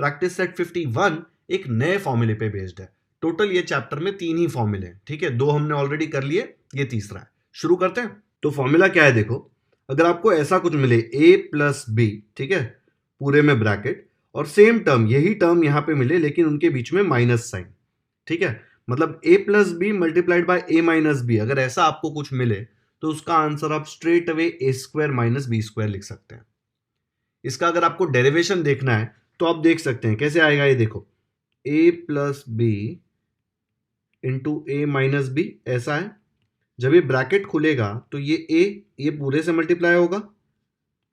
Practice set 51 एक नए फॉर्मूले पे बेस्ड है। टोटल ये चैप्टर में 3 ही फॉर्मूले हैं, ठीक है, 2 हमने ऑलरेडी कर लिए, ये तीसरा है। शुरू करते हैं। तो फॉर्मूला क्या है देखो, अगर आपको ऐसा कुछ मिले a प्लस बी, ठीक है, पूरे में ब्रैकेट, और सेम टर्म, यही टर्म यहां पे मिले लेकिन उनके बीच में माइनस साइन, ठीक है, मतलब a plus B multiplied by a minus B, अगर ऐसा आपको कुछ मिले तो उसका आंसर आप straight away a square minus B square लिख सकते हैं। इसका अगर आपको डेरिवेशन देखना है तो आप देख सकते हैं कैसे आएगा, ये देखो a plus B into A minus B, ऐसा है। जब ये ब्रैकेट खुलेगा तो ये पूरे से मल्टीप्लाई होगा,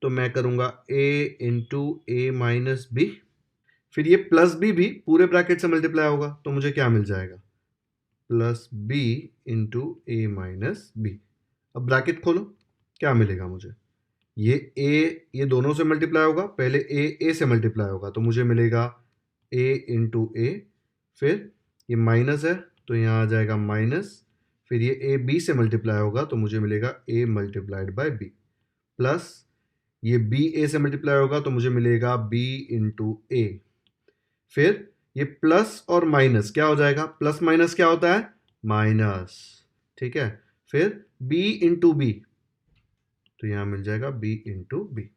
तो मैं करूंगा a into A minus B, फिर ये प्लस बी भी पूरे ब्रैकेट से मल्टीप्लाई होगा, तो मुझे क्या मिल जाएगा, plus B into A minus B. अब ब्रैकेट खोलो, क्या मिलेगा मुझे, ये दोनों से मल्टीप्लाई होगा, पहले ए से मल्टीप्लाई होगा तो मुझे मिलेगा a इंटू ए, फिर ये माइनस है तो यहाँ आ जाएगा माइनस, फिर ये a b से मल्टीप्लाई होगा तो मुझे मिलेगा a multiplied by b, plus ये b a से मल्टीप्लाई होगा तो मुझे मिलेगा b इंटू ए, फिर ये प्लस और माइनस क्या हो जाएगा, प्लस माइनस क्या होता है, माइनस, ठीक है, फिर b इंटू बी, तो यहां मिल जाएगा b इंटू बी।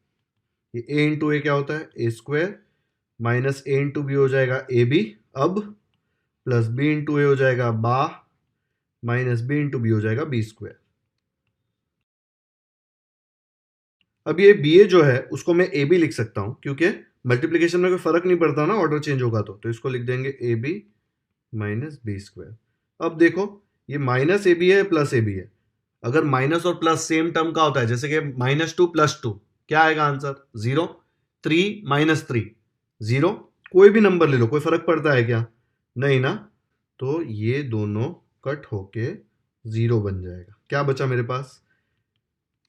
ये a इंटू ए क्या होता है, ए स्क्वायर, माइनस ए इंटू बी हो जाएगा ए बी, अब प्लस बी इंटू ए हो जाएगा बा, माइनस बी इंटू बी हो जाएगा बी स्क्वायर। अब ये बी ए जो है उसको मैं ए बी लिख सकता हूं, क्योंकि मल्टीप्लीकेशन में कोई फर्क नहीं पड़ता ना, ऑर्डर चेंज होगा तो इसको लिख देंगे A B minus B square. अब देखो ये माइनस ए बी है प्लस ए बी है, अगर माइनस और प्लस सेम टर्म का होता है, जैसे कि -2 + 2, क्या आएगा आंसर, 0, 3 - 3 0, कोई भी नंबर ले लो, कोई फर्क पड़ता है क्या, नहीं ना, तो ये दोनों कट होके 0 बन जाएगा। क्या बचा मेरे पास,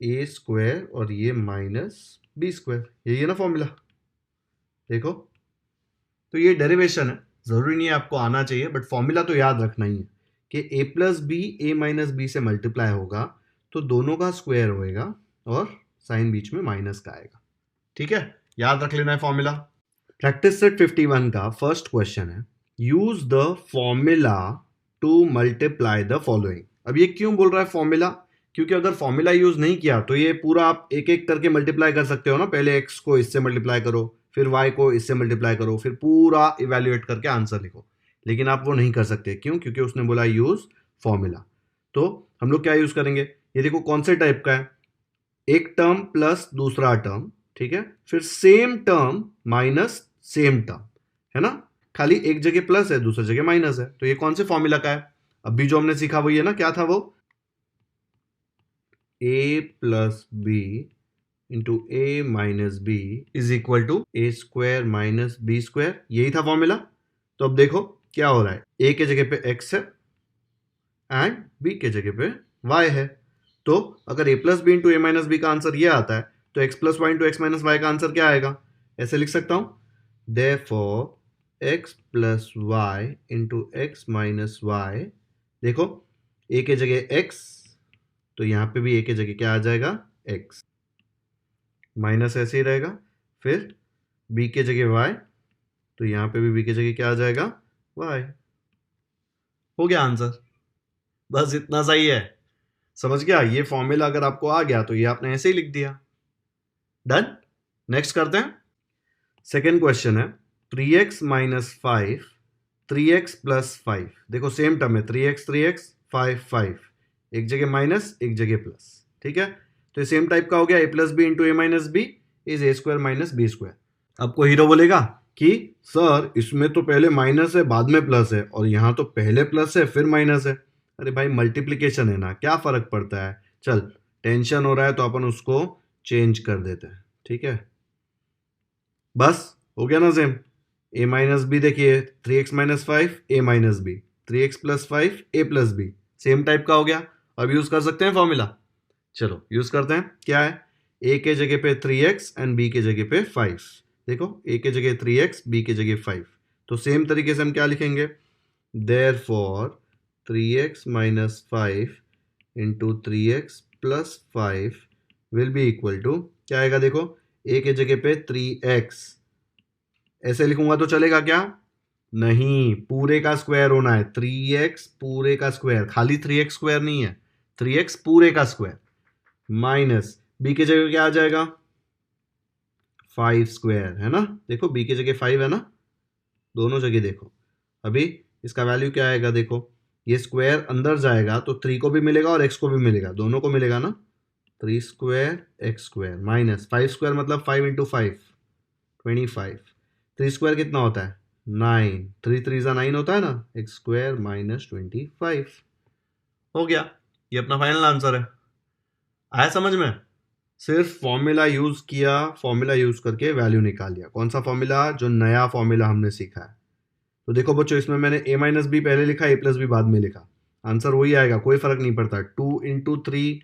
ए स्क्वायर और ये माइनस बी स्क्वायर, यही है ना फॉर्मूला। देखो, तो ये डेरिवेशन है, जरूरी नहीं है आपको आना चाहिए, बट फॉर्मूला तो याद रखना ही है कि a plus B A minus B से मल्टीप्लाई होगा तो दोनों का स्क्वायर होएगा और साइन बीच में माइनस का आएगा, ठीक है, याद रख लेना है फॉर्मूला। प्रैक्टिस सेट 51 का फर्स्ट क्वेश्चन है, use the formula to multiply the following. अब ये क्यों बोल रहा है फॉर्मूला, क्योंकि अगर फॉर्मूला यूज नहीं किया तो ये पूरा आप एक एक करके मल्टीप्लाई कर सकते हो ना, पहले x को इससे मल्टीप्लाई करो, फिर y को इससे मल्टीप्लाई करो, फिर पूरा इवेल्युएट करके आंसर लिखो, लेकिन आप वो नहीं कर सकते। क्यों, क्योंकि उसने बोला यूज फॉर्मूला। तो हम लोग क्या यूज करेंगे, ये देखो कौन से टाइप का है, एक टर्म प्लस दूसरा टर्म, ठीक है, फिर same term minus same term, है ना, खाली एक जगह प्लस है दूसरी जगह माइनस है, तो ये कौन से फॉर्मूला का है, अभी जो हमने सीखा वही है ना, क्या था वो, a plus B into A minus B is equal to A square minus B square, यही था फॉर्मूला। तो अब देखो क्या हो रहा है, a के जगह पे x है एंड b के जगह पे y है, तो अगर a plus B into A minus B का आंसर ये आता है तो x plus Y into X minus Y का आंसर क्या आएगा, ऐसे लिख सकता हूं, therefore x plus Y into X minus Y, देखो a के जगह x, तो यहां पे भी a के जगह क्या आ जाएगा, x, माइनस ऐसे ही रहेगा, फिर b के जगह y, तो यहां पे भी b के जगह क्या आ जाएगा, y। हो गया आंसर, बस इतना सही है, समझ गया, ये फॉर्मूला अगर आपको आ गया तो ये आपने ऐसे ही लिख दिया, डन। नेक्स्ट करते हैं, सेकेंड क्वेश्चन है 3x माइनस 5 3x प्लस 5, देखो सेम टर्म है, 3x 3x 5 5, एक जगह माइनस एक जगह प्लस, ठीक है, तो ये सेम टाइप का हो गया, a plus B into A minus B is A square minus B square. अब कोई हीरो बोलेगा कि सर इसमें तो पहले माइनस है बाद में प्लस है, और यहां तो पहले प्लस है फिर माइनस है। अरे भाई मल्टीप्लीकेशन है ना, क्या फर्क पड़ता है, चल टेंशन हो रहा है तो अपन उसको चेंज कर देते हैं, ठीक है, बस हो गया ना सेम, a माइनस बी, देखिए 3x minus 5 a minus B, 3x plus 5 a plus B, same type का हो गया। अब यूज कर सकते हैं फॉर्मूला, चलो यूज करते हैं, क्या है, a के जगह पे 3x एंड b के जगह पे 5, देखो a के जगह 3x b के जगह 5, तो सेम तरीके से हम क्या लिखेंगे, therefore 3x minus 5 into 3x plus 5 will be equal to, क्या आएगा देखो, a के जगह पे 3x ऐसे लिखूंगा तो चलेगा क्या? नहीं, पूरे का स्क्वायर होना है। 3x पूरे का स्क्वायर, खाली 3x स्क्वायर नहीं है, 3x पूरे का स्क्वायर माइनस b की जगह क्या आ जाएगा? 5 स्क्वायर, है ना? देखो b की जगह 5 है ना, दोनों जगह देखो। अभी इसका वैल्यू क्या आएगा? देखो ये स्क्वायर अंदर जाएगा तो 3 को भी मिलेगा और x को भी मिलेगा, दोनों को मिलेगा ना। 3 square x square minus 5 square मतलब 5 इंटू 5 25। 3 स्क्वायर कितना होता है? 9। 3 3 जा 9 होता है ना, x स्क्वायर माइनस 25 हो गया। ये अपना फाइनल आंसर है। आया समझ में? सिर्फ फॉर्मूला यूज किया, फॉर्मूला यूज करके वैल्यू निकाल लिया। कौन सा फॉर्मूला? जो नया फॉर्मूला हमने सीखा है। तो देखो बच्चों, इसमें मैंने a माइनस बी पहले लिखा, a प्लस बी बाद में लिखा, आंसर वही आएगा, कोई फर्क नहीं पड़ता। 2 इंटू 3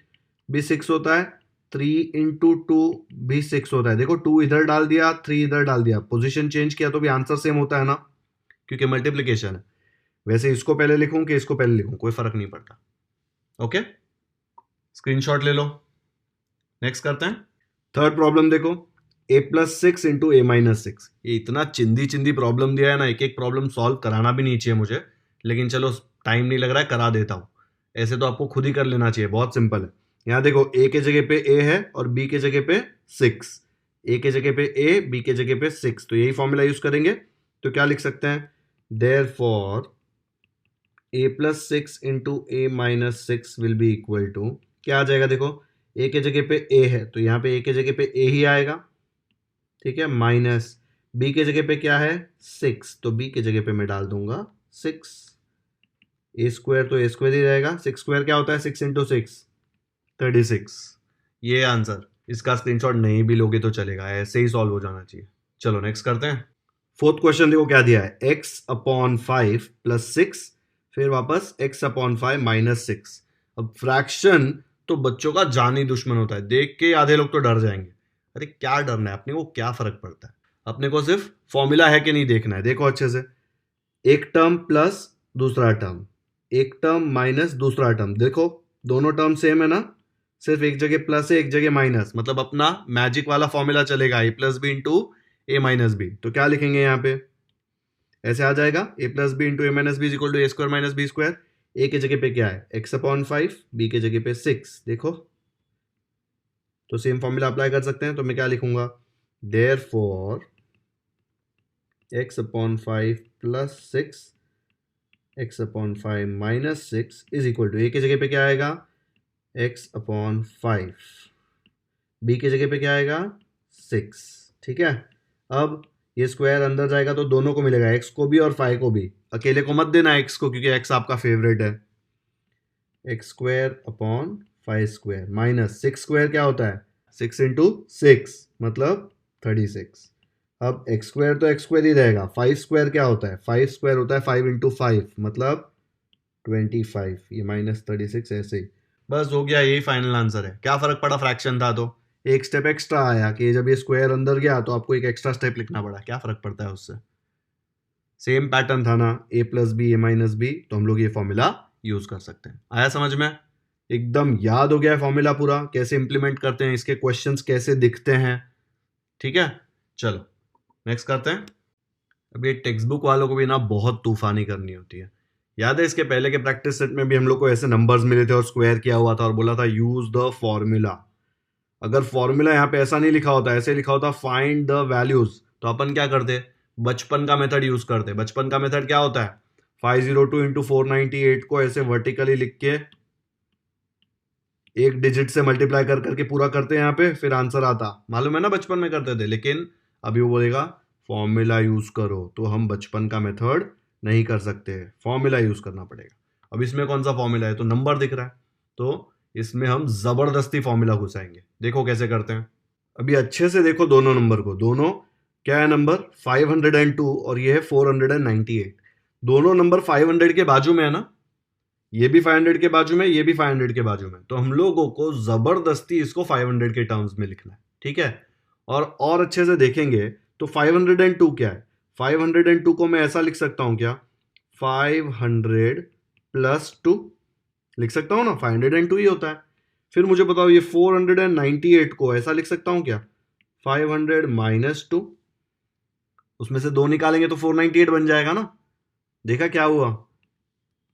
भी 6 होता है, 3 इंटू 2 भी 6 होता है। देखो 2 इधर डाल दिया, 3 इधर डाल दिया, पोजीशन चेंज किया तो भी आंसर सेम होता है ना, क्योंकि मल्टीप्लीकेशन है। वैसे इसको पहले लिखूं कि इसको पहले लिखूं, कोई फर्क नहीं पड़ता। ओके, स्क्रीनशॉट ले लो। नेक्स्ट करते हैं। थर्ड प्रॉब्लम देखो, a plus 6 into A minus 6। ये इतना चिंदी चिंदी प्रॉब्लम दिया है ना, एक एक प्रॉब्लम सॉल्व कराना भी नहीं चाहिए मुझे, लेकिन चलो टाइम नहीं लग रहा है, करा देता हूं। ऐसे तो आपको खुद ही कर लेना चाहिए, बहुत सिंपल है। यहां देखो a के जगह पे a है और b के जगह पे 6। a के जगह पे a, b के जगह पे 6, तो यही फॉर्मूला यूज करेंगे। तो क्या लिख सकते हैं? Therefore a plus 6 into A minus 6 will be equal to, क्या आ जाएगा? देखो a के जगह पे a है तो यहाँ पे a के जगह पे a ही आएगा, ठीक है, माइनस b के जगह पे क्या है? 6, तो b के जगह पे मैं डाल दूंगा 6। ए स्क्वायर तो ए स्क्वायर ही रहेगा, 6 स्क्वायर क्या होता है? 6 इंटू 6 36। ये आंसर। इसका स्क्रीनशॉट नहीं भी लोगे तो चलेगा, ऐसे ही सॉल्व हो जाना चाहिए। चलो नेक्स्ट करते हैं। फोर्थ क्वेश्चन देखो क्या दिया है, x अपॉन 5 प्लस 6, फिर वापस x अपॉन 5 माइनस 6। अब फ्रैक्शन तो बच्चों का जानी दुश्मन होता है, देख के आधे लोग तो डर जाएंगे। अरे क्या डरना है, अपने को क्या फर्क पड़ता है, अपने को सिर्फ फॉर्मूला है कि नहीं देखना है। देखो अच्छे से, एक टर्म प्लस दूसरा टर्म, एक टर्म माइनस दूसरा टर्म, देखो दोनों टर्म सेम है ना, सिर्फ एक जगह प्लस है एक जगह माइनस, मतलब अपना मैजिक वाला फॉर्मूला चलेगा, A plus B into A minus B. तो क्या लिखेंगे यहाँ पे? ऐसे आ जाएगा, A plus B into A minus B is equal to A square minus B square. A के जगह पे क्या है? एक्स अपॉन 5, बी के जगह पे 6। देखो तो सेम फॉर्मूला अप्लाई कर सकते हैं, तो मैं क्या लिखूंगा? Therefore X upon 5 plus 6, X upon 5 minus 6 is equal to, A के जगह पे क्या आएगा? एक्स अपॉन 5, बी के जगह पे क्या आएगा? 6, ठीक है। अब ये स्क्वायर अंदर जाएगा तो दोनों को मिलेगा, एक्स को भी और 5 को भी, अकेले को मत देना एक्स को, क्योंकि एक्स आपका फेवरेट है। X square upon 5 square minus 6 square क्या होता है? 6 इंटू 6 मतलब 36। अब एक्स स्क्वायर तो एक्स स्क्वायर ही रहेगा, 5 स्क्वायर क्या होता है? 5 स्क्वायर होता है 5 इंटू 5 मतलब 25, ये माइनस 36 ऐसे ही। बस हो गया, यही फाइनल आंसर है। क्या फर्क पड़ा, फ्रैक्शन था तो एक स्टेप एक्स्ट्रा आया कि जब ये स्क्वायर अंदर गया तो आपको एक एक्स्ट्रा स्टेप लिखना पड़ा, क्या फर्क पड़ता है उससे? सेम पैटर्न था ना, ए plus B A minus B, तो हम लोग ये फॉर्मूला यूज कर सकते हैं। आया समझ में? एकदम याद हो गया है फॉर्मूला पूरा, कैसे इंप्लीमेंट करते हैं, इसके क्वेश्चंस कैसे दिखते हैं, ठीक है। चलो नेक्स्ट करते हैं। अब ये टेक्स्ट बुक वालों को भी ना बहुत तूफानी करनी होती है। याद है इसके पहले के प्रैक्टिस सेट में भी हम लोग को ऐसे नंबर्स मिले थे और स्क्वायर किया हुआ था और बोला था यूज द फॉर्मूला। अगर फॉर्मूला यहाँ पे ऐसा नहीं लिखा होता, ऐसे लिखा होता फाइंड द वैल्यूज, तो अपन क्या करते? बचपन का मेथड यूज करते। बचपन का मेथड क्या होता है? 502 इंटू 498 को ऐसे वर्टिकली लिख के एक डिजिट से मल्टीप्लाई कर करके पूरा करते हैं यहाँ पे, फिर आंसर आता। मालूम है ना, बचपन में करते थे, लेकिन अभी वो बोलेगा फॉर्मूला यूज करो, तो हम बचपन का मेथड नहीं कर सकते, फॉर्मूला यूज करना पड़ेगा। अब इसमें कौन सा फॉर्मूला है? तो नंबर दिख रहा है, तो इसमें हम जबरदस्ती फॉर्मूला घुसाएंगे। देखो कैसे करते हैं। अभी अच्छे से देखो दोनों नंबर को, दोनों क्या है नंबर? 502 और ये है 498। दोनों नंबर 500 के बाजू में है ना, ये भी 500 के बाजू में, ये भी 500 के बाजू में, तो हम लोगों को जबरदस्ती इसको 500 के टर्म्स में लिखना है, ठीक है। और अच्छे से देखेंगे तो 502 क्या है? 502 को मैं ऐसा लिख सकता हूं क्या? 500 प्लस 2 लिख सकता हूं ना, 502 ही होता है। फिर मुझे बताओ ये 498 को ऐसा लिख सकता हूं क्या? 500 माइनस 2, उसमें से 2 निकालेंगे तो 498 बन जाएगा ना। देखा क्या हुआ,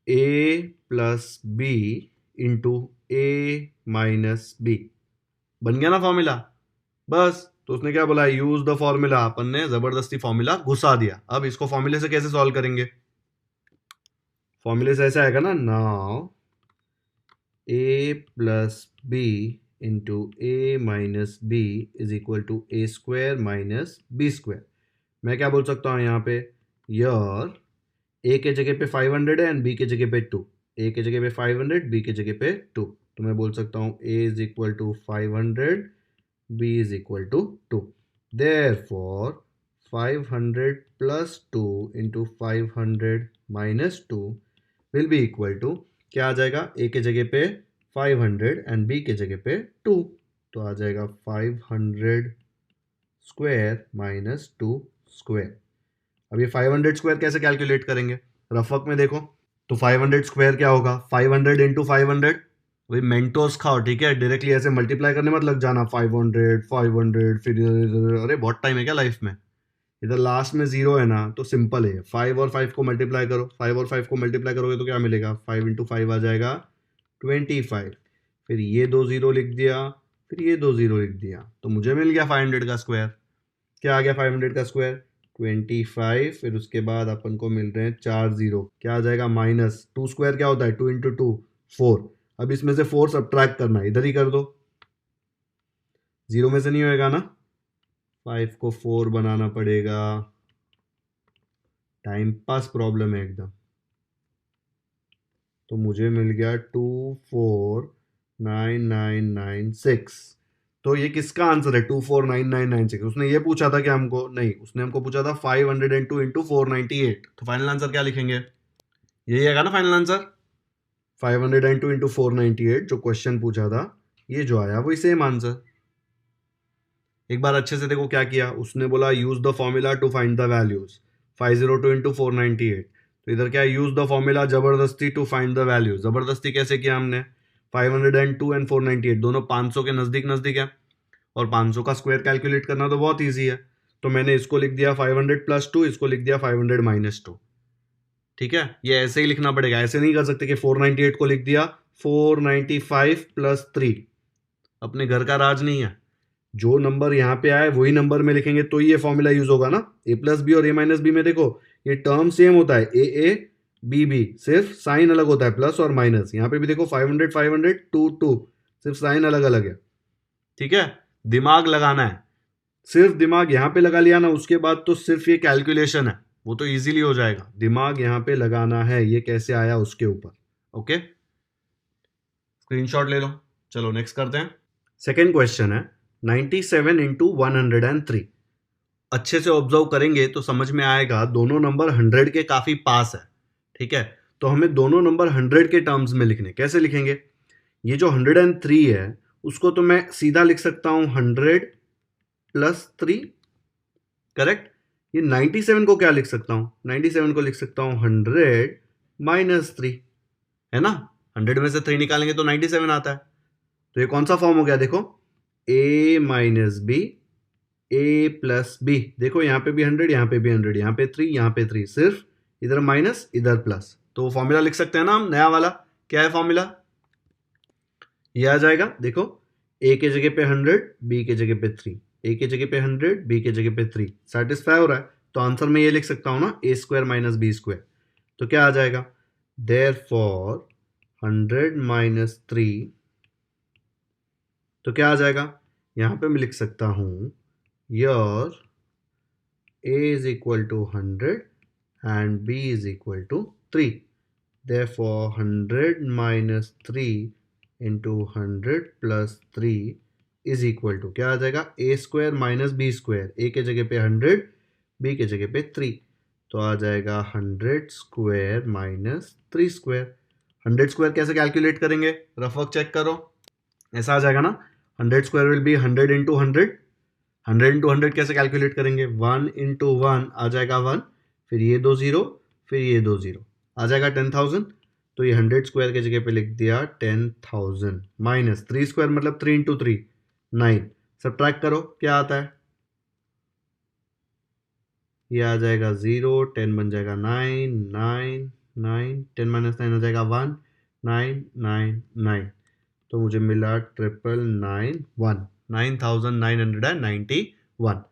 a plus B into A minus B, बन गया ना फॉर्मूला। बस, तो उसने क्या बोला, यूज द फॉर्मूला, अपन ने जबरदस्ती फॉर्मूला घुसा दिया। अब इसको फॉर्मूले से कैसे सॉल्व करेंगे, फॉर्मूले से ऐसा आएगा ना, now a plus B into A minus B is equal to A square minus B square. मैं क्या बोल सकता हूँ यहाँ पे, यर ए के जगह पे 500 है एंड बी के जगह पे 2, ए के जगह पे 500, बी के जगह पे 2, तो मैं बोल सकता हूँ a is equal to 500, b is equal to 2। Therefore 500 plus 2 into 500 minus 2 will be equal to, क्या आ जाएगा, a के जगह पे 500 एंड b के जगह पे 2, तो आ जाएगा 500 स्क्वायर माइनस 2 स्क्वायर। अब ये 500 स्क्वायर कैसे कैलकुलेट करेंगे, रफक में देखो, तो 500 स्क्वायर क्या होगा, 500 इंटू 500, वही मेंटोस खाओ, ठीक है, डायरेक्टली ऐसे मल्टीप्लाई करने मत लग जाना, 500 500 फिर अरे बहुत टाइम है क्या लाइफ में, इधर लास्ट में जीरो है ना, तो सिंपल है, 5 और 5 को मल्टीप्लाई करो, 5 और 5 को मल्टीप्लाई करोगे तो क्या मिलेगा, 5 इंटू 5 आ जाएगा 25, फिर ये 2 जीरो लिख दिया, फिर ये 2 जीरो लिख दिया, तो मुझे मिल गया 500 का स्क्वायर। क्या आ गया 500 का स्क्वायर, 25, फिर उसके बाद अपन को मिल रहे हैं 4 जीरो, क्या आ जाएगा माइनस 2 स्क्वायर, क्या होता है 2 इंटू 2 4, अब इसमें से 4 सब्ट्रैक्ट करना है, इधर ही कर दो, जीरो में से नहीं होएगा ना, 5 को 4 बनाना पड़ेगा, टाइम पास प्रॉब्लम है एकदम, तो मुझे मिल गया 249996। तो ये किसका आंसर है, 249996, उसने ये पूछा था क्या हमको, नहीं, उसने हमको पूछा था 502 इंटू 498, तो फाइनल आंसर क्या लिखेंगे, यही आएगा ना फाइनल आंसर, 502 इंटू 498 जो क्वेश्चन पूछा था, ये जो आया वही सेम आंसर। एक बार अच्छे से देखो क्या किया, उसने बोला use the formula to find the values, 502 into 498, तो इधर क्या है, यूज द फॉर्मूला जबरदस्ती टू फाइंड द वैल्यू, जबरदस्ती कैसे किया हमने, 502 एंड 498 दोनों 500 के नजदीक नजदीक है, और 500 का स्क्वायर कैलकुलेट करना तो बहुत ईजी है, तो मैंने इसको लिख दिया 500 प्लस 2, इसको लिख दिया 500 माइनस 2, ठीक है, ये ऐसे ही लिखना पड़ेगा, ऐसे नहीं कर सकते कि 498 को लिख दिया 495 प्लस 3, अपने घर का राज नहीं है, जो नंबर यहाँ पे आए वही नंबर में लिखेंगे तो ये फॉर्मूला यूज होगा ना। ए प्लस बी और ए माइनस बी में देखो ये टर्म सेम होता है, ए ए बी बी, सिर्फ साइन अलग होता है, प्लस और माइनस, यहाँ पे भी देखो 500 500 2 2, सिर्फ साइन अलग अलग है, ठीक है, दिमाग लगाना है, सिर्फ दिमाग यहाँ पे लगा लिया ना, उसके बाद तो सिर्फ ये कैलकुलेशन है, वो तो इजीली हो जाएगा, दिमाग यहाँ पे लगाना है, ये कैसे आया उसके ऊपर। ओके, स्क्रीनशॉट ले लो, चलो नेक्स्ट करते हैं। सेकेंड क्वेश्चन है 97 इंटू 103, अच्छे से ऑब्जर्व करेंगे तो समझ में आएगा दोनों नंबर 100 के काफी पास है, ठीक है, तो हमें दोनों नंबर 100 के टर्म्स में लिखने, कैसे लिखेंगे, ये जो 103 है उसको तो मैं सीधा लिख सकता हूं 100 प्लस 3, करेक्ट, ये 97 को क्या लिख सकता हूं, 97 को लिख सकता हूं 100 माइनस 3, है ना, 100 में से 3 निकालेंगे तो 97 आता है, तो ये कौन सा फॉर्म हो गया, देखो a minus B A plus B, देखो यहाँ पे भी 100, यहाँ पे भी 100, यहाँ पे 3, यहाँ पे 3, सिर्फ इधर माइनस इधर प्लस, तो फॉर्मूला लिख सकते हैं ना हम नया वाला, क्या है फॉर्मूला, ये आ जाएगा, देखो a के जगह पे 100, b के जगह पे 3, a के जगह पे 100, b के जगह पे 3, सेटिस्फाई हो रहा है, तो आंसर में ये लिख सकता हूँ ना a square minus B square, तो क्या आ जाएगा, देयरफॉर 100 माइनस 3, तो क्या आ जाएगा, यहाँ पे मैं लिख सकता हूँ your a is equal to 100 and b is equal to 3, therefore 100 minus 3 into 100 plus 3 is equal to, क्या आ जाएगा, a square minus B square, a के जगह पे 100, b के जगह पे 3, तो आ जाएगा 100 स्क्वायर माइनस 3 स्क्वायर। 100 स्क्वायर कैसे कैलकुलेट करेंगे, रफ वर्क चेक करो, ऐसा आ जाएगा ना, 100 square will be 100 into 100, 100 into 100 कैसे कैलकुलेट करेंगे, 1 इंटू 1 आ जाएगा 1, फिर ये 2 जीरो, फिर ये 2 जीरो, आ जाएगा 10,000, तो ये 100 स्क्वायर के जगह पे लिख दिया 10,000 माइनस 3 स्क्वायर मतलब 3 इंटू 3 9, सब्ट्रैक्ट करो क्या आता है, ये आ जाएगा 0, 10 बन जाएगा 9, 9, 9, 10 माइनस 9 हो जाएगा 1, 9, 9, 9। तो मुझे मिला 991, 9991।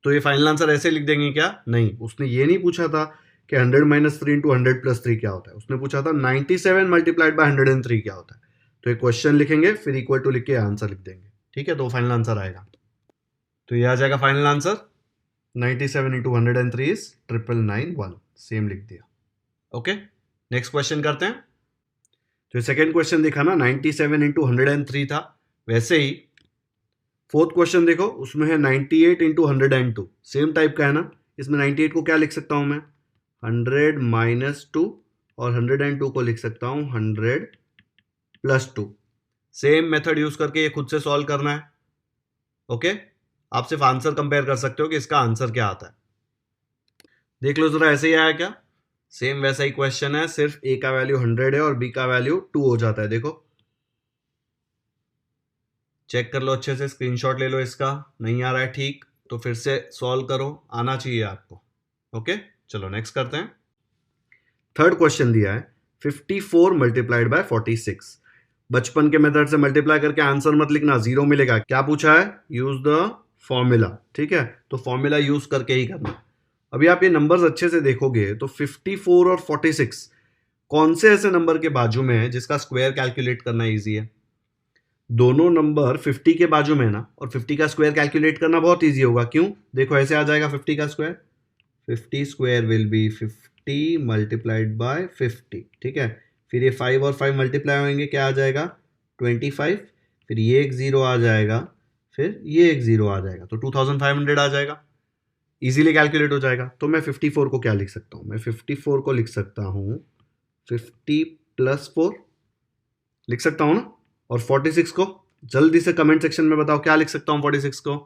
तो ये फाइनल आंसर ऐसे लिख देंगे क्या? नहीं, उसने ये नहीं पूछा था कि 100 माइनस 3 इंटू 100 प्लस 3 क्या होता है। उसने पूछा था 97 मल्टीप्लाइड बाय 103 क्या होता है। तो ये क्वेश्चन लिखेंगे, फिर इक्वल टू लिख के आंसर लिख देंगे। ठीक है, तो फाइनल आंसर आएगा। तो ये आ जाएगा final answer 97 into 103 is 9991। Same लिख दिया। ओके, नेक्स्ट क्वेश्चन करते हैं। तो सेकेंड क्वेश्चन देखा ना, 97 इंटू 103 था। वैसे ही फोर्थ क्वेश्चन देखो, उसमें है 98 इंटू 102। सेम टाइप का है ना। इसमें 98 को क्या लिख सकता हूं मैं? 100 माइनस 2, और 102 को लिख सकता हूं 100 प्लस 2। सेम मेथड यूज करके ये खुद से सॉल्व करना है। ओके, आप सिर्फ आंसर कंपेयर कर सकते हो कि इसका आंसर क्या आता है। देख लो जरा, ऐसे ही आया क्या? सेम वैसा ही क्वेश्चन है, सिर्फ ए का वैल्यू 100 है और बी का वैल्यू 2 हो जाता है। देखो, चेक कर लो अच्छे से, स्क्रीनशॉट ले लो इसका। नहीं आ रहा है ठीक, तो फिर से सॉल्व करो, आना चाहिए आपको। ओके, चलो नेक्स्ट करते हैं। थर्ड क्वेश्चन दिया है 54 मल्टीप्लाइड बाय 46। बचपन के मेथड से मल्टीप्लाई करके आंसर मत लिखना, 0 मिलेगा। क्या पूछा है? Use the formula. ठीक है, तो फॉर्मूला यूज करके ही करना। अभी आप ये नंबर्स अच्छे से देखोगे तो 54 और 46 कौन से ऐसे नंबर के बाजू में है जिसका स्क्वायर कैलकुलेट करना इजी है? दोनों नंबर 50 के बाजू में है ना, और 50 का स्क्वायर कैलकुलेट करना बहुत इजी होगा। क्यों? देखो ऐसे आ जाएगा 50 का square, 50 square will be 50 multiplied by 50। ठीक है, फिर ये 5 और 5 मल्टीप्लाई होंगे, क्या आ जाएगा? 25। फिर ये एक 0 आ जाएगा, फिर ये एक 0 आ जाएगा, तो 2500 आ जाएगा। इजीली कैलकुलेट हो जाएगा। तो मैं 54 को क्या लिख सकता हूँ? मैं 54 को लिख सकता हूँ 50 प्लस 4 लिख सकता हूँ ना। और 46 को जल्दी से कमेंट सेक्शन में बताओ क्या लिख सकता हूँ 46 को?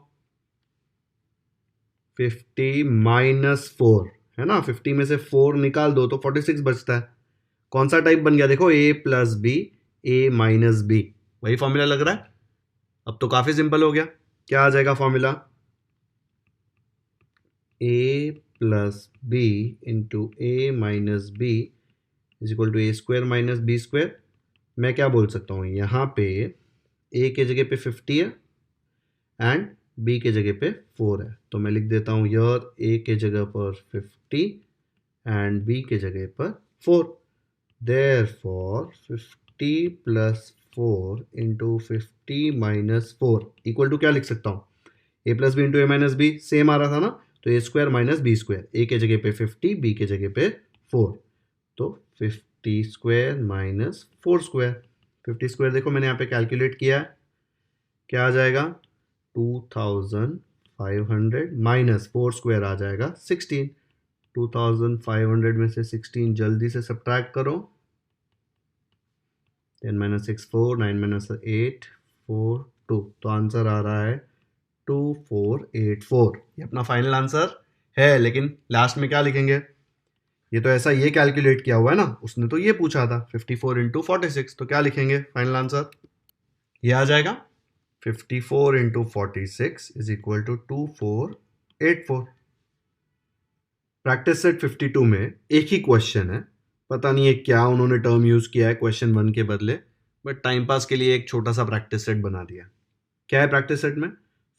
50 माइनस 4 है ना। 50 में से 4 निकाल दो तो 46 बचता है। कौन सा टाइप बन गया? देखो, a plus B, A minus B, वही फॉर्मूला लग रहा है। अब तो काफी सिंपल हो गया। क्या आ जाएगा formula? a plus B into A minus B is equal to A square minus B square. मैं क्या बोल सकता हूँ यहाँ पे? a के जगह पे 50 है एंड b के जगह पे 4 है, तो मैं लिख देता हूँ यार a के जगह पर 50 एंड b के जगह पर 4। Therefore 50 plus 4 into 50 minus 4 equal to क्या लिख सकता हूँ? a plus B into A minus B, same आ रहा था ना, तो A square minus B square. A के जगह पे 50, बी के जगह पे 4, तो 50 स्क्वायर माइनस 4 स्क्वायर। 50 स्क्वायर देखो मैंने यहाँ पे कैलकुलेट किया है, क्या आ जाएगा? 2500 माइनस 4 स्क्वायर आ जाएगा 16। 2500 में से 16 जल्दी से सब्ट्रैक्ट करो। 10 माइनस 6 4, 9 माइनस 8 4 2, तो आंसर आ रहा है 2484। ये अपना फाइनल आंसर है, लेकिन लास्ट में क्या लिखेंगे? ये तो ऐसा ये कैलकुलेट किया हुआ है ना, उसने तो ये पूछा था 54 इंटू 46, तो क्या लिखेंगे फाइनल आंसर? ये आ जाएगा 54 into 46 is equal to 2484। Practice set 52 में एक ही क्वेश्चन है, पता नहीं है क्या उन्होंने टर्म यूज किया है क्वेश्चन 1 के बदले, बट टाइम पास के लिए एक छोटा सा प्रैक्टिस सेट बना दिया। क्या है प्रैक्टिस सेट में?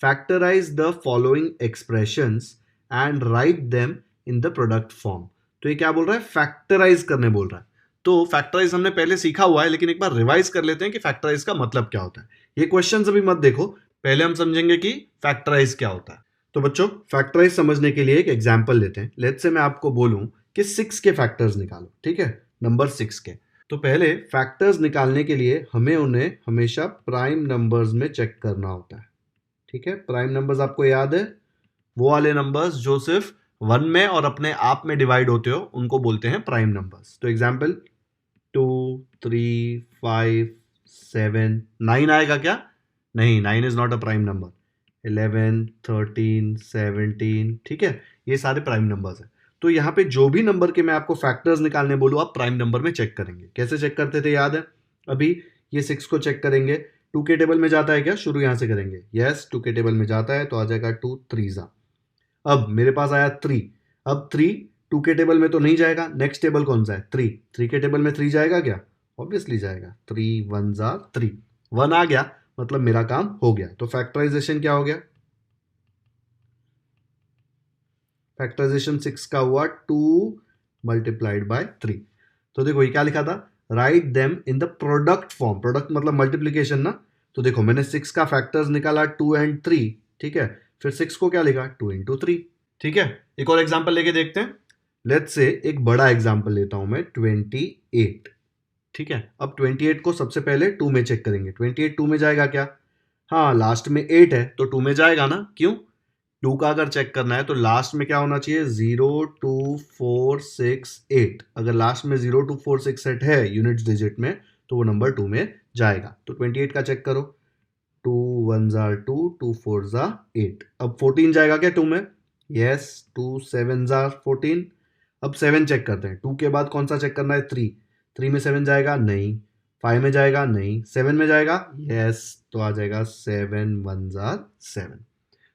Factorise the following expressions and write them in the product form. तो ये क्या बोल रहा है? फैक्टराइज करने बोल रहा है। तो फैक्टराइज हमने पहले सीखा हुआ है, लेकिन एक बार रिवाइज कर लेते हैं कि फैक्टराइज का मतलब क्या होता है। ये क्वेश्चन अभी मत देखो, पहले हम समझेंगे कि फैक्टराइज क्या होता है। तो बच्चों, फैक्टराइज समझने के लिए एक एग्जांपल लेते हैं। लेट्स से मैं आपको बोलूं कि 6 के फैक्टर्स निकालो, ठीक है, नंबर 6 के। तो पहले फैक्टर्स निकालने के लिए हमें उन्हें हमेशा प्राइम नंबर्स में चेक करना होता है। ठीक है, प्राइम नंबर्स आपको याद है, वो वाले नंबर्स जो सिर्फ 1 में और अपने आप में डिवाइड होते हो उनको बोलते हैं प्राइम नंबर्स। तो एग्जांपल 2 3 5 7 9 आएगा क्या? नहीं, 9 is not a prime number. 11 13 17, ठीक है, ये सारे प्राइम नंबर्स हैं। तो यहाँ पे जो भी नंबर के मैं आपको फैक्टर्स निकालने बोलूँ, आप प्राइम नंबर में चेक करेंगे। कैसे चेक करते थे याद है? अभी ये 6 को चेक करेंगे, 2 के टेबल में जाता है क्या? शुरू यहाँ से करेंगे। यस, 2 के टेबल में जाता है, तो आ जाएगा 2 3 जा। अब मेरे पास आया 3, अब 3 2 के टेबल में तो नहीं जाएगा, नेक्स्ट टेबल कौन सा है 3, 3 के टेबल में 3 जाएगा क्या, ऑब्वियसली जाएगा, 3 1s are 3, 1 आ गया मतलब मेरा काम हो गया। तो फैक्टराइजेशन क्या हो गया, फैक्टराइजेशन 6 का हुआ 2 मल्टीप्लाइड बाय 3। तो देखो ये क्या लिखा था, right them in the product form, product मतलब मल्टीप्लीकेशन ना। तो देखो मैंने 6 का फैक्टर्स निकाला 2 and 3, ठीक है, फिर 6 को क्या लिखा 2 into 3, ठीक है। एक और एग्जांपल लेके देखते हैं, लेट्स से एक बड़ा एग्जांपल लेता हूं मैं 28, ठीक है। अब 28 को सबसे पहले 2 में चेक करेंगे, 28 2 में जाएगा क्या, हाँ लास्ट में 8 है तो 2 में जाएगा ना, क्यों, 2 का अगर चेक करना है तो लास्ट में क्या होना चाहिए 0 2 4 6 8, अगर लास्ट में 0 2 4 6 8 है यूनिट्स डिजिट में तो वो नंबर 2 में जाएगा। तो 28 का चेक करो, 2 1s are 2 2 4s are 8, अब 14 जाएगा क्या 2 में, यस 2 7s are 14। अब 7 चेक करते हैं, 2 के बाद कौन सा चेक करना है 3, 3 में 7 जाएगा नहीं, 5 में जाएगा नहीं, 7 में जाएगा यस, तो आ जाएगा 7 1s are 7।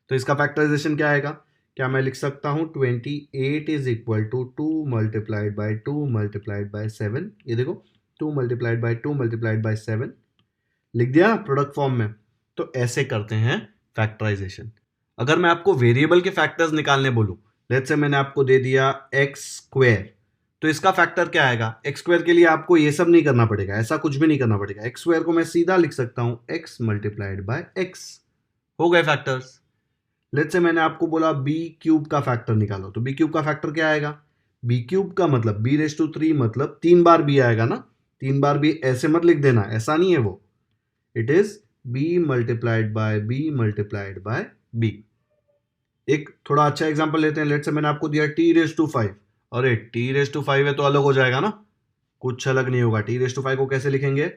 तो इसका फैक्टराइजेशन क्या आएगा, क्या मैं लिख सकता हूं 28 is equal to 2 multiplied by 2 multiplied by 7, ये देखो 2 मल्टीप्लाइड बाई 2 मल्टीप्लाइड बाई 7 लिख दिया प्रोडक्ट फॉर्म में। तो ऐसे करते हैं फैक्टराइजेशन। अगर मैं आपको वेरिएबल के फैक्टर्स निकालने बोलूं, लेट्स से मैंने आपको दे दिया एक्स स्क्वायर, तो इसका फैक्टर क्या आएगा, एक्स स्क्वायर के लिए आपको ये सब नहीं करना पड़ेगा, ऐसा कुछ भी नहीं करना पड़ेगा, एक्स स्क्वायर को मैं सीधा लिख सकता हूं एक्स मल्टीप्लाइड बाय एक्स, हो गए फैक्टर्स। लेट्स से मैंने आपको बोला बी क्यूब का फैक्टर निकालो, तो बी क्यूब का फैक्टर क्या आएगा, बी क्यूब का मतलब बी रेस टू 3 मतलब 3 बार बी आएगा ना, 3 बार बी ऐसे मत लिख देना, ऐसा नहीं है वो, it is b multiplied by b multiplied by b. एक थोड़ा अच्छा एग्जांपल लेते हैं, लेट्स से मैंने आपको दिया टी रेस टू 5, अरे टी रेस टू 5 है तो अलग हो जाएगा ना, कुछ अलग नहीं होगा, टी रेस टू 5 को कैसे लिखेंगे,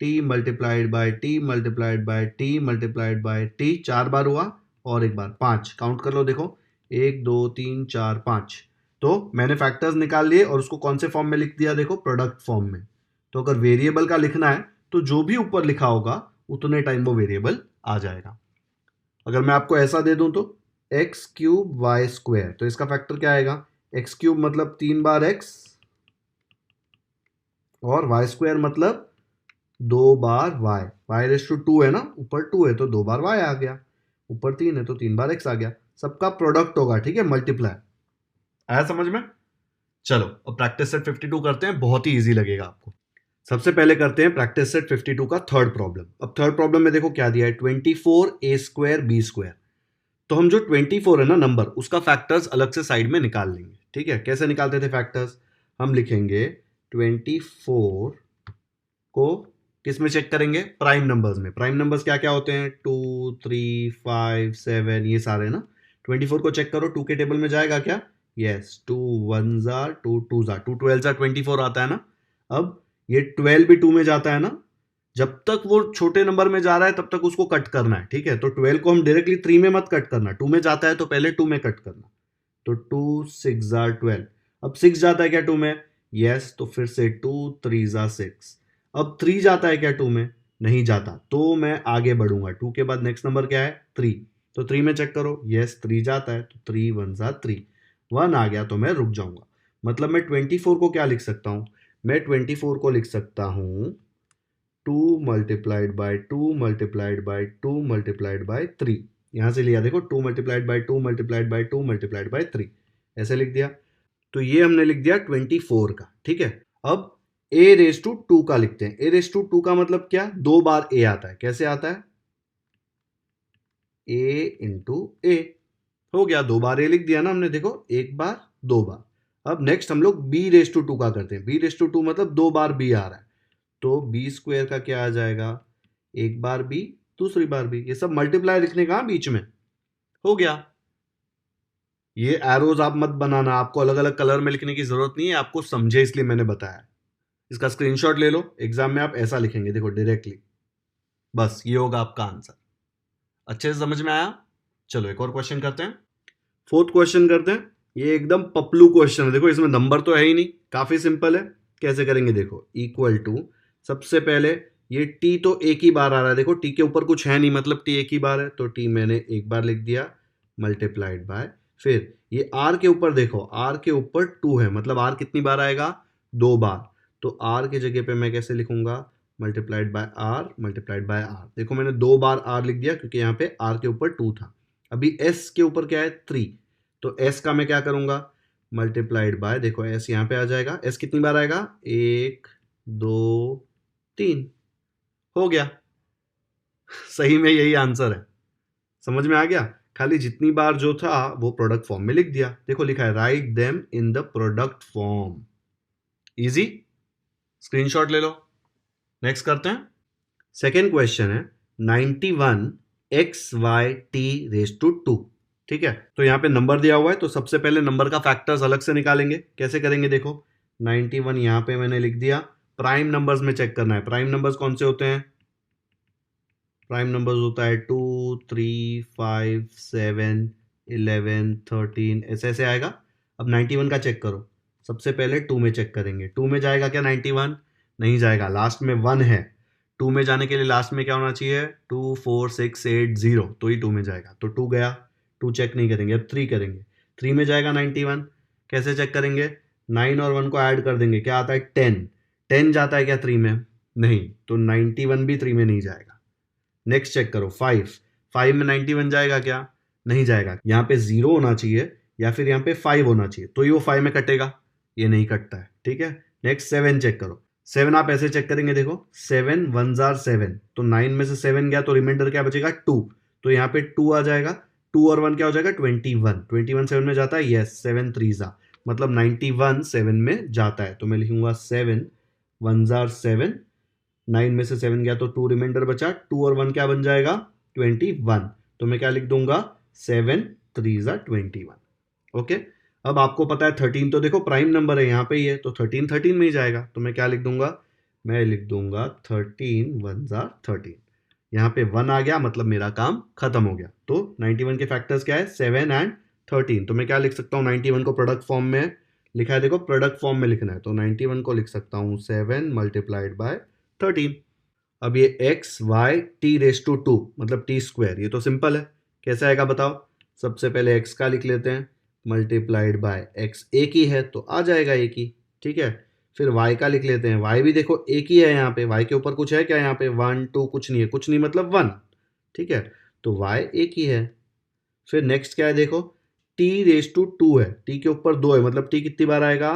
T multiplied by T multiplied by T multiplied by T, 4 बार हुआ और एक बार 5, काउंट कर लो देखो 1 2 3 4 5। तो मैंने फैक्टर्स निकाल लिए और उसको कौन से फॉर्म में लिख दिया, देखो प्रोडक्ट फॉर्म में। तो अगर वेरिएबल का लिखना है तो जो भी ऊपर लिखा होगा उतने टाइम वो वेरिएबल आ जाएगा। अगर मैं आपको ऐसा दे दूं तो एक्स क्यूब वाई स्क्वायर, तो इसका फैक्टर क्या आएगा, एक्स क्यूब मतलब 3 बार एक्स और वाई स्क्वायर मतलब 2 बार वाई, वाई रेस टू 2 है ना, ऊपर 2 है तो 2 बार वाई आ गया, ऊपर 3 है तो 3 बार एक्स आ गया, सबका प्रोडक्ट होगा, ठीक है, मल्टीप्लाई। आया समझ में। चलो अब प्रैक्टिस सेट 52 करते हैं, बहुत ही इजी लगेगा आपको। सबसे पहले करते हैं प्रैक्टिस सेट 52 का थर्ड प्रॉब्लम। अब थर्ड प्रॉब्लम में देखो क्या दिया है, 24 ए स्क्वायर बी स्क्वायर। तो हम जो 24 है ना नंबर, उसका फैक्टर्स अलग से साइड में निकाल लेंगे, ठीक है। कैसे निकालते थे फैक्टर्स, हम लिखेंगे 24 को किस में चेक करेंगे, प्राइम नंबर्स में। प्राइम नंबर्स क्या क्या होते हैं 2 3 5 7, ये सारे ना। 24 को चेक करो, 2 के टेबल में जाएगा क्या, yes 2 1s are 2 2s are 2 12s are 24 आता है ना। अब ये 12 भी 2 में जाता है ना, जब तक वो छोटे नंबर में जा रहा है तब तक उसको कट करना है, ठीक है। तो 12 को हम डायरेक्टली 3 में मत कट करना, 2 में जाता है तो पहले 2 में कट करना। तो 2 6 are 12, अब 6 जाता है क्या 2 में, यस, तो फिर से 2 3s are 6। अब 3 जाता है क्या 2 में, नहीं जाता, तो मैं आगे बढ़ूंगा, 2 के बाद नेक्स्ट नंबर क्या है 3, तो 3 में चेक करो, यस 3 जाता है, तो 3 1s are 3, 1 आ गया तो मैं रुक जाऊंगा। मतलब मैं 24 को क्या लिख सकता हूं, मैं 24 को लिख सकता हूं 2 multiplied by 2 multiplied by 2 multiplied by 3, यहां से लिया देखो 2 multiplied by 2 multiplied by 2 multiplied by 3, ऐसे लिख दिया। तो ये हमने लिख दिया 24 का, ठीक है। अब ए रेस टू 2 का लिखते हैं। ए रेस टू 2 का मतलब क्या, 2 बार ए आता है, कैसे आता है, ए इंटू ए, हो गया 2 बार ए लिख दिया ना हमने, देखो 1 बार 2 बार। अब नेक्स्ट हम लोग बी रेस टू 2 का करते हैं। बी रेस टू 2 मतलब 2 बार बी आ रहा है, तो बी स्क्वायर का क्या आ जाएगा, 1 बार बी दूसरी बार बी, ये सब मल्टीप्लाई लिखने का बीच में, हो गया। ये एरोज आप मत बनाना, आपको अलग अलग कलर में लिखने की जरूरत नहीं है, आपको समझे इसलिए मैंने बताया। इसका स्क्रीनशॉट ले लो, एग्जाम में आप ऐसा लिखेंगे, देखो डायरेक्टली, बस ये होगा आपका आंसर। अच्छे से समझ में आया। चलो एक और क्वेश्चन करते हैं, फोर्थ क्वेश्चन करते हैं। ये एकदम पपलू क्वेश्चन है, देखो इसमें नंबर तो है ही नहीं, काफी सिंपल है। कैसे करेंगे देखो, इक्वल टू, सबसे पहले ये टी तो एक ही बार आ रहा है, देखो टी के ऊपर कुछ है नहीं मतलब टी एक ही बार है, तो टी मैंने एक बार लिख दिया, मल्टीप्लाइड बाय, फिर ये r के ऊपर देखो, r के ऊपर 2 है, मतलब r कितनी बार आएगा, 2 बार। तो r की जगह पे मैं कैसे लिखूंगा, multiplied by r multiplied by r। देखो मैंने 2 बार r लिख दिया क्योंकि यहाँ पे r के ऊपर 2 था। अभी s के ऊपर क्या है, 3, तो s का मैं क्या करूंगा, मल्टीप्लाइड बाय, देखो s यहाँ पे आ जाएगा, s कितनी बार आएगा, 1 2 3, हो गया। सही में यही आंसर है, समझ में आ गया। खाली जितनी बार जो था वो प्रोडक्ट फॉर्म में लिख दिया। देखो लिखा है write them in the product form, easy, screenshot ले लो। नेक्स्ट करते हैं। सेकेंड क्वेश्चन है 91 x y t raise to 2। ठीक है, तो यहां पे नंबर दिया हुआ है, तो सबसे पहले नंबर का फैक्टर्स अलग से निकालेंगे। कैसे करेंगे, देखो 91 यहां पे मैंने लिख दिया, प्राइम नंबर्स में चेक करना है। प्राइम नंबर्स कौन से होते हैं, प्राइम नंबर्स होता है 2 3 5 7 11 13, ऐसे ऐसे आएगा। अब 91 का चेक करो, सबसे पहले 2 में चेक करेंगे। 2 में जाएगा क्या 91, नहीं जाएगा, लास्ट में 1 है। 2 में जाने के लिए लास्ट में क्या होना चाहिए, 2 4 6 8 0, तो ही 2 में जाएगा, तो 2 गया। 2 चेक नहीं करेंगे, अब 3 करेंगे। 3 में जाएगा 91, कैसे चेक करेंगे, 9 और 1 को ऐड कर देंगे, क्या आता है 10। 10 जाता है क्या 3 में, नहीं, तो 91 भी 3 में नहीं जाएगा। नेक्स्ट चेक करो 5, 5 में 91 जाएगा क्या, नहीं जाएगा। यहाँ पे 0 होना चाहिए या फिर यहाँ पे 5 होना चाहिए, तो ये वो 5 में कटेगा, ये नहीं कटता है। ठीक है, नेक्स्ट 7 चेक करो। 7 आप ऐसे चेक करेंगे, देखो 7 1 जार 7, तो 9 में से 7 गया तो रिमाइंडर क्या बचेगा 2, तो यहाँ पे 2 आ जाएगा। 2 और 1 क्या हो जाएगा 21, 21 7 में जाता है, यस 7 3 जा, मतलब 91 7 में जाता है। तो मैं लिखूंगा 7 1 जार 7, 9 में से 7 गया तो 2 रिमाइंडर बचा, 2 और 1 क्या बन जाएगा 21, तो मैं क्या लिख दूंगा 7 3 जा 21। ओके, अब आपको पता है 13 तो देखो प्राइम नंबर है, यहाँ पे ही है, तो 13 13 में ही जाएगा, तो मैं क्या लिख दूंगा, मैं लिख दूंगा 13 1 जा 13। यहाँ पे 1 आ गया, मतलब मेरा काम खत्म हो गया। तो 91 के फैक्टर्स क्या है, 7 एंड 13, तो मैं क्या लिख सकता हूँ 91 को प्रोडक्ट फॉर्म में लिखा है, देखो प्रोडक्ट फॉर्म में लिखना है, तो 91 को लिख सकता हूँ 7 मल्टीप्लाइड बाय 13। अब ये x y t raise to 2 मतलब टी स्क्वायर, ये तो सिंपल है, कैसे आएगा बताओ। सबसे पहले एक्स का लिख लेते हैं, मल्टीप्लाइड बाय एक्स एक ही है तो आ जाएगा एक ही। ठीक है, फिर वाई का लिख लेते हैं, वाई भी देखो एक ही है, यहाँ पे वाई के ऊपर कुछ है क्या, यहाँ पे 1 2 कुछ नहीं है, कुछ नहीं मतलब 1। ठीक है, तो वाई एक ही है। फिर नेक्स्ट क्या है, देखो टी रेस टू 2 है, टी के ऊपर 2 है, मतलब टी कितनी बार आएगा,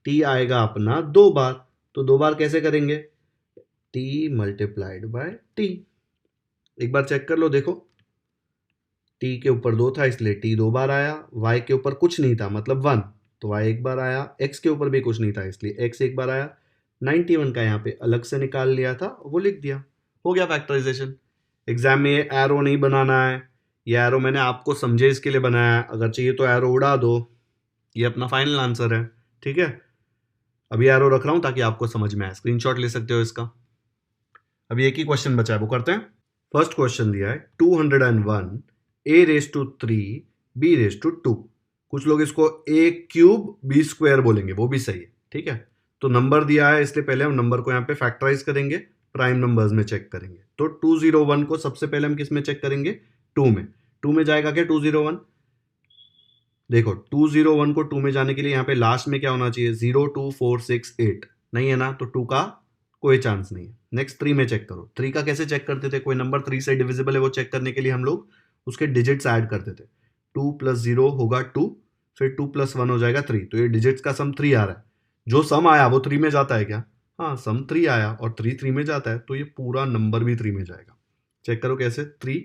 टी आएगा अपना 2 बार, तो 2 बार कैसे करेंगे, टी मल्टीप्लाइड बाय टी। एक बार चेक कर लो, देखो टी के ऊपर 2 था इसलिए टी 2 बार आया, वाई के ऊपर कुछ नहीं था मतलब 1, तो वाई एक बार आया, एक्स के ऊपर भी कुछ नहीं था इसलिए एक्स एक बार आया। 91 का यहाँ पे अलग से निकाल लिया था, वो लिख दिया, हो गया फैक्टराइजेशन। एग्जाम में ये एरो नहीं बनाना है, ये एरो मैंने आपको समझे इसके लिए बनाया है, अगर चाहिए तो एरो उड़ा दो, ये अपना फाइनल आंसर है। ठीक है, अभी एरो रख रहा हूं ताकि आपको समझ में आए, स्क्रीनशॉट ले सकते हो इसका। अभी एक ही क्वेश्चन बचा है, वो करते हैं। फर्स्ट क्वेश्चन दिया है 201 A raise to 3 B raise to 2। कुछ लोग इसको ए क्यूब बी स्क्वायर बोलेंगे, वो भी सही है। ठीक है, तो नंबर दिया है इसलिए पहले हम नंबर को यहाँ पे फैक्टराइज करेंगे, प्राइम नंबर्स में चेक करेंगे। तो 201 को सबसे पहले हम किस में चेक करेंगे, 2 में। 2 में जाएगा क्या 201, देखो 201 को 2 में जाने के लिए यहाँ पे लास्ट में क्या होना चाहिए, 0 2 4 6 8, नहीं है ना, तो 2 का कोई चांस नहीं है। नेक्स्ट 3 में चेक करो, 3 का कैसे चेक करते थे, कोई नंबर 3 से डिविजिबल है वो चेक करने के लिए हम लोग उसके डिजिट्स ऐड करते थे। 2 + 0 होगा 2, फिर 2 + 1 हो जाएगा 3, तो ये डिजिट्स का सम 3 आ रहा है। जो सम आया वो 3 में जाता है क्या, हाँ सम 3 आया और 3 3 में जाता है, तो ये पूरा नंबर भी 3 में जाएगा। चेक करो कैसे 3।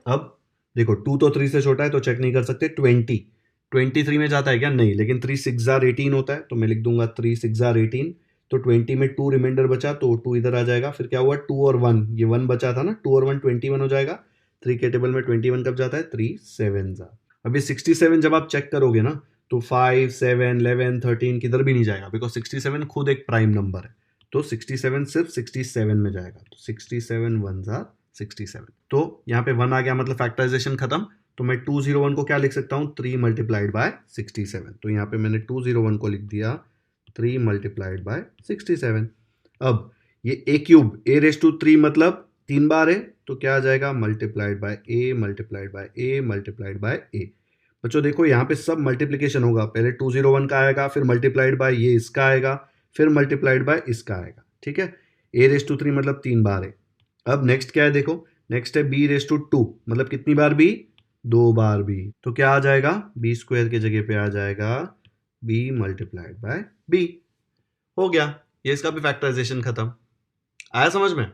अब देखो 2 तो 3 से छोटा है तो चेक नहीं कर सकते। 23 में जाता है क्या, नहीं, लेकिन 3 6 जार 18 होता है, तो मैं लिख दूंगा 3 6 जार 18, तो 20 में 2 रिमाइंडर बचा तो 2 इधर आ जाएगा। फिर क्या हुआ 2 और 1, ये 1 बचा था ना, 2 और 1 21 हो जाएगा। 3 के टेबल में 21 कब जाता है, 3 7 जार। अभी 67 जब आप चेक करोगे ना तो 5 7 11 13 किधर भी नहीं जाएगा, बिकॉज 67 खुद एक प्राइम नंबर है, तो 67 सिर्फ 67 में जाएगा, तो 67 1 जार 67। तो यहाँ पे 1 आ गया, मतलब फैक्टराइजेशन खत्म। तो मैं 201 को क्या लिख सकता हूँ, 3 मल्टीप्लाइड बाय 67, तो यहाँ पे मैंने 201 को लिख दिया 3 मल्टीप्लाइड बाय 67। अब ये A cube A raise to 3 मतलब 3 बार है, तो क्या आ जाएगा, multiplied by A multiplied by A multiplied by A, बच्चों देखो यहाँ पे सब मल्टीप्लीकेशन होगा, पहले 201 का आएगा, फिर मल्टीप्लाइड बाय ये इसका आएगा, फिर मल्टीप्लाइड बाय इसका आएगा, ठीक है। a⁻³ मतलब 3 बार है। अब नेक्स्ट क्या है देखो, नेक्स्ट है b⁻2 मतलब कितनी बार b, 2 बार b। तो क्या आ जाएगा, b² के जगह पे आ जाएगा b मल्टीप्लाइड बाय b। हो गया, ये इसका भी फैक्टराइजेशन खत्म। आया समझ में?